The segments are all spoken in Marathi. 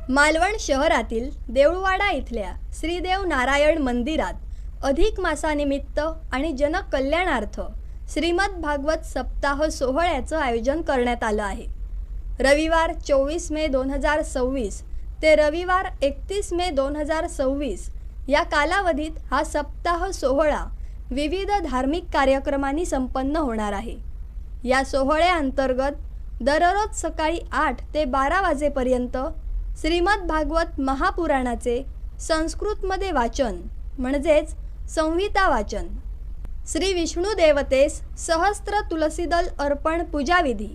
मालवण शहरातील देऊळवाडा इथल्या श्रीदेव नारायण मंदिरात अधिक मासानिमित्त आणि जनकल्याणार्थ श्रीमद भागवत सप्ताह सोहळ्याचं आयोजन करण्यात आलं आहे। रविवार 24 मे 2026 ते रविवार 31 मे 2026 या कालावधीत हा सप्ताह सोहळा विविध धार्मिक कार्यक्रमांनी संपन्न होणार आहे। या सोहळ्याअंतर्गत दररोज सकाळी 8 ते 12 वाजेपर्यंत श्रीमद भागवत महापुराणाचे संस्कृतमध्ये वाचन म्हणजेच संहिता वाचन, श्री विष्णू देवतेस सहस्त्र तुलसीदल अर्पण पूजाविधी,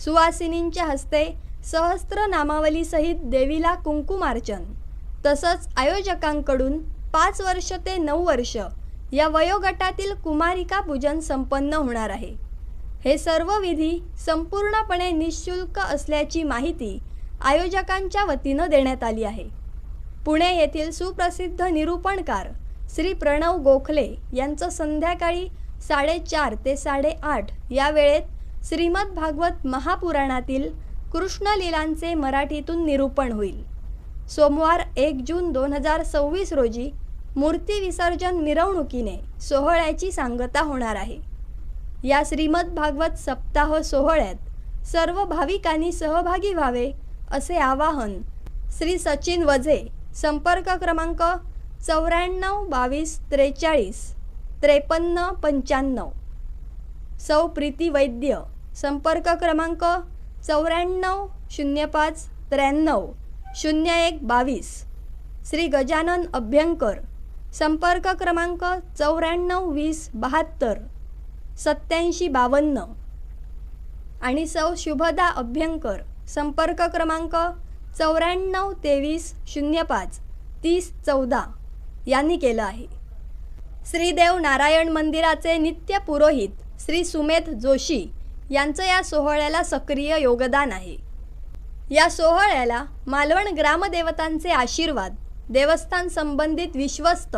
सुवासिनींच्या हस्ते सहस्त्र नामावली सहित देवीला कुंकुमार्चन, तसंच आयोजकांकडून 5 वर्ष ते 9 वर्ष या वयोगटातील कुमारिका पूजन संपन्न होणार आहे। हे सर्व विधी संपूर्णपणे निःशुल्क असल्याची माहिती आयोजकांच्या वतीनं देण्यात आली आहे। पुणे येथील सुप्रसिद्ध निरूपणकार श्री प्रणव गोखले यांचं संध्याकाळी 4:30 ते 8:30 या वेळेत श्रीमद भागवत महापुराणातील कृष्णलीलांचे मराठीतून निरूपण होईल। सोमवार 1 जून 2026 रोजी मूर्ती विसर्जन मिरवणुकीने सोहळ्याची सांगता होणार आहे। या श्रीमद भागवत सप्ताह सोहळ्यात सर्व भाविकांनी सहभागी व्हावे असे आवाहन श्री सचिन वझे, संपर्क क्रमांक 94 22 43 53 95, सौ प्रीती वैद्य, संपर्क क्रमांक 94 05 93 01 22, श्री गजानन अभ्यंकर, संपर्क क्रमांक 94 20 72 87 52 आणि सौ शुभदा अभ्यंकर, संपर्क क्रमांक 94 23 05 30 14 यांनी केलं आहे। श्रीदेव नारायण मंदिराचे नित्य पुरोहित श्री सुमेध जोशी यांचं या सोहळ्याला सक्रिय योगदान आहे। या सोहळ्याला मालवण ग्रामदेवतांचे आशीर्वाद, देवस्थान संबंधित विश्वस्त,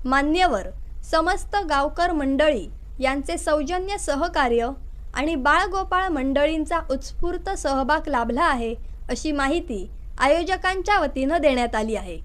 मान्यवर, समस्त गावकर मंडळी यांचे सौजन्य सहकार्य आणि बाळगोपाळ मंडळींचा उत्स्फूर्त सहभाग लाभला आहे अशी माहिती आयोजकांच्या वतीनं देण्यात आली आहे।